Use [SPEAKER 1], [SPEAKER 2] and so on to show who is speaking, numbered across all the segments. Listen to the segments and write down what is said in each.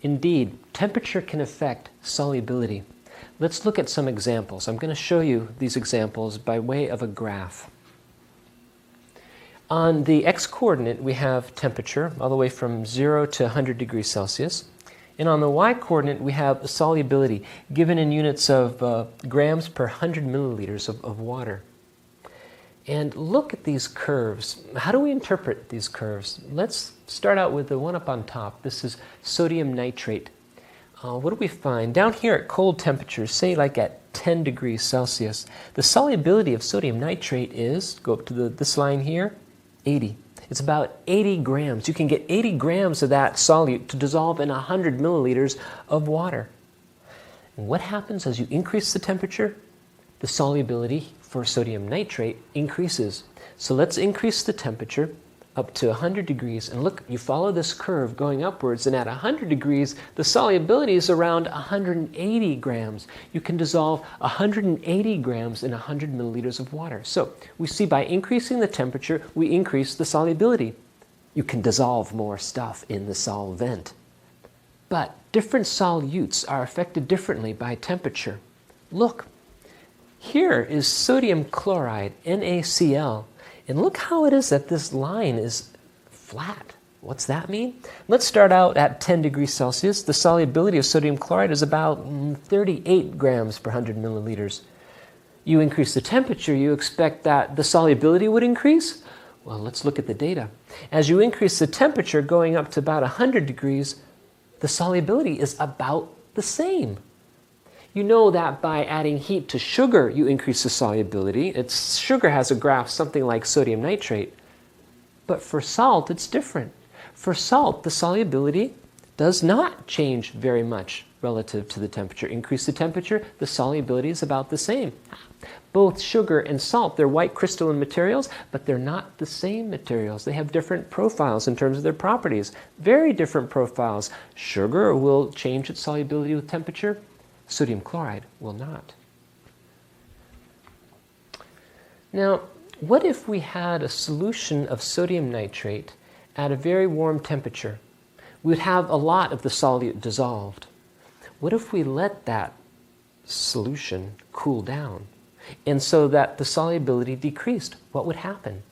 [SPEAKER 1] Indeed, temperature can affect solubility. Let's look at some examples. I'm going to show you these examples by way of a graph. On the x-coordinate, we have temperature all the way from 0 to 100 degrees Celsius. And on the y-coordinate, we have solubility, given in units of grams per 100 milliliters of water. And look at these curves. How do we interpret these curves? Let's start out with the one up on top. This is sodium nitrate. What do we find? Down here at cold temperatures, say like at 10 degrees Celsius, the solubility of sodium nitrate is, go up to this line here, 80. It's about 80 grams. You can get 80 grams of that solute to dissolve in 100 milliliters of water. And what happens as you increase the temperature? The solubility for sodium nitrate increases. So let's increase the temperature up to 100 degrees. And look, you follow this curve going upwards, and at 100 degrees, the solubility is around 180 grams. You can dissolve 180 grams in 100 milliliters of water. So we see by increasing the temperature, we increase the solubility. You can dissolve more stuff in the solvent. But different solutes are affected differently by temperature. Look, here is sodium chloride, NaCl. And look how it is that this line is flat. What's that mean? Let's start out at 10 degrees Celsius. The solubility of sodium chloride is about 38 grams per 100 milliliters. You increase the temperature, you expect that the solubility would increase? Well, let's look at the data. As you increase the temperature going up to about 100 degrees, the solubility is about the same. You know that by adding heat to sugar, you increase the solubility. Sugar has a graph something like sodium nitrate. But for salt, it's different. For salt, the solubility does not change very much relative to the temperature. Increase the temperature, the solubility is about the same. Both sugar and salt, they're white crystalline materials, but they're not the same materials. They have different profiles in terms of their properties. Very different profiles. Sugar will change its solubility with temperature. Sodium chloride will not. Now, what if we had a solution of sodium nitrate at a very warm temperature? We would have a lot of the solute dissolved. What if we let that solution cool down, and so that the solubility decreased? What would happen?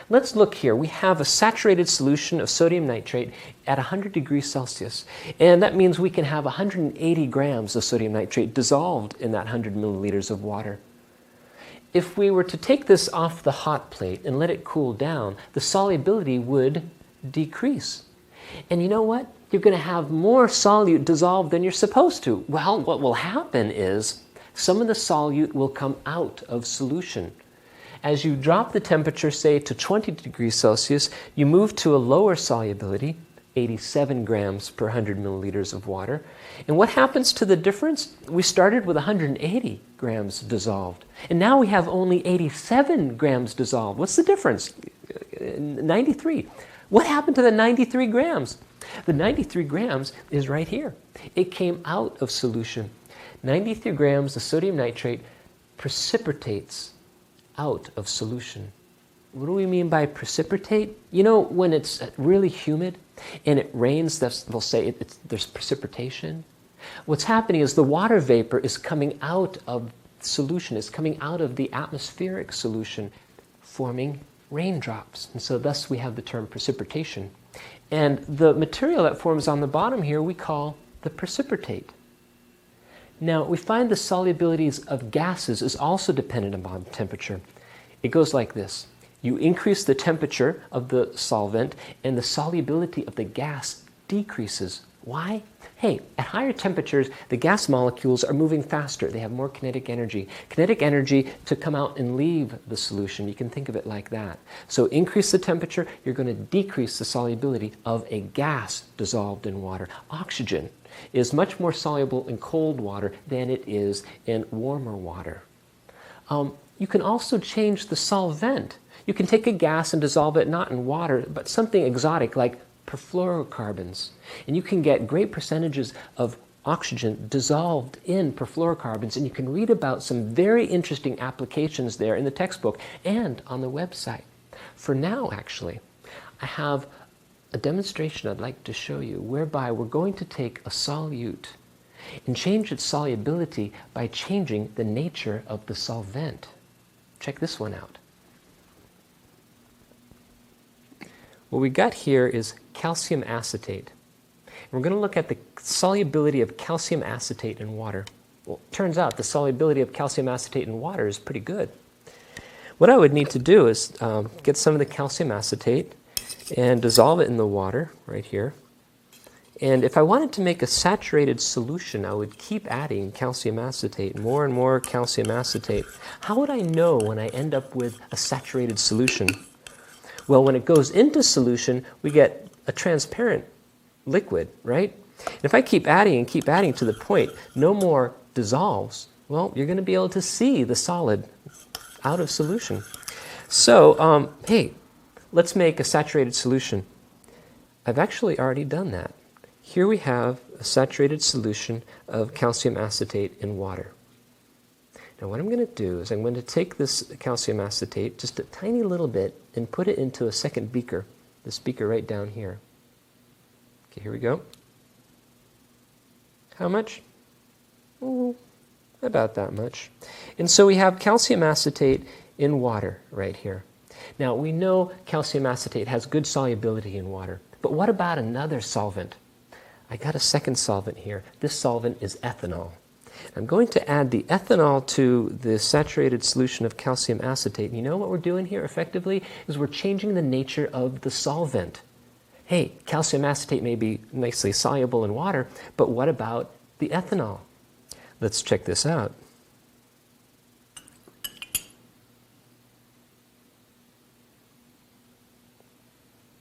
[SPEAKER 1] Let's look here. We have a saturated solution of sodium nitrate at 100 degrees Celsius. And that means we can have 180 grams of sodium nitrate dissolved in that 100 milliliters of water. If we were to take this off the hot plate and let it cool down, the solubility would decrease. And you know what? You're going to have more solute dissolved than you're supposed to. Well, what will happen is some of the solute will come out of solution. As you drop the temperature, say, to 20 degrees Celsius, you move to a lower solubility, 87 grams per 100 milliliters of water. And what happens to the difference? We started with 180 grams dissolved, and now we have only 87 grams dissolved. What's the difference? 93. What happened to the 93 grams? The 93 grams is right here. It came out of solution. 93 grams of sodium nitrate precipitates out of solution. What do we mean by precipitate? You know, when it's really humid and it rains, they'll say there's precipitation. What's happening is the water vapor is coming out of solution, it's coming out of the atmospheric solution, forming raindrops. And so thus we have the term precipitation. And the material that forms on the bottom here we call the precipitate. Now, we find the solubilities of gases is also dependent upon temperature. It goes like this. You increase the temperature of the solvent, and the solubility of the gas decreases. Why? Hey, at higher temperatures, the gas molecules are moving faster. They have more kinetic energy. Kinetic energy to come out and leave the solution. You can think of it like that. So increase the temperature, you're going to decrease the solubility of a gas dissolved in water. Oxygen is much more soluble in cold water than it is in warmer water. You can also change the solvent. You can take a gas and dissolve it not in water, but something exotic like perfluorocarbons. And you can get great percentages of oxygen dissolved in perfluorocarbons, and you can read about some very interesting applications there in the textbook and on the website. For now, actually, I have a demonstration I'd like to show you whereby we're going to take a solute and change its solubility by changing the nature of the solvent. Check this one out. What we got here is calcium acetate. And we're going to look at the solubility of calcium acetate in water. Well, it turns out the solubility of calcium acetate in water is pretty good. What I would need to do is get some of the calcium acetate and dissolve it in the water right here. And if I wanted to make a saturated solution, I would keep adding calcium acetate, more and more calcium acetate. How would I know when I end up with a saturated solution? Well, when it goes into solution, we get a transparent liquid, right? And if I keep adding to the point no more dissolves, well, you're going to be able to see the solid out of solution. So, hey, let's make a saturated solution. I've actually already done that. Here we have a saturated solution of calcium acetate in water. Now what I'm going to do is I'm going to take this calcium acetate, just a tiny little bit, and put it into a second beaker, this beaker right down here. Okay, here we go. How much? About that much. And so we have calcium acetate in water right here. Now we know calcium acetate has good solubility in water, but what about another solvent? I got a second solvent here. This solvent is ethanol. I'm going to add the ethanol to the saturated solution of calcium acetate. You know what we're doing here effectively is we're changing the nature of the solvent. Hey, calcium acetate may be nicely soluble in water, but what about the ethanol? Let's check this out.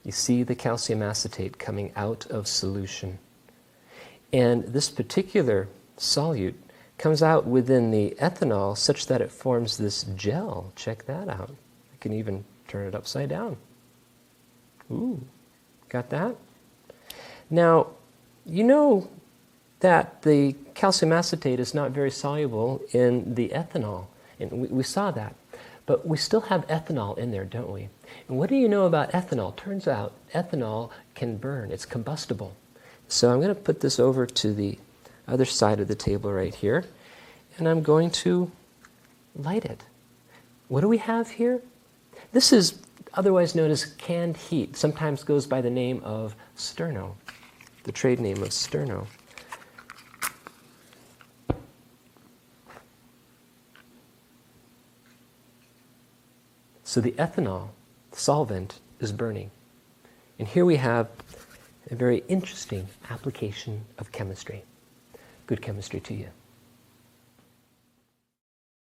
[SPEAKER 1] You see the calcium acetate coming out of solution. And this particular solute comes out within the ethanol such that it forms this gel. Check that out. I can even turn it upside down. Ooh, got that? Now, you know that the calcium acetate is not very soluble in the ethanol. And we saw that. But we still have ethanol in there, don't we? And what do you know about ethanol? Turns out ethanol can burn. It's combustible. So I'm going to put this over to the other side of the table right here, and I'm going to light it. What do we have here? This is otherwise known as canned heat. Sometimes goes by the name of sterno, the trade name of sterno. So the ethanol solvent is burning. And here we have a very interesting application of chemistry. Good chemistry to you.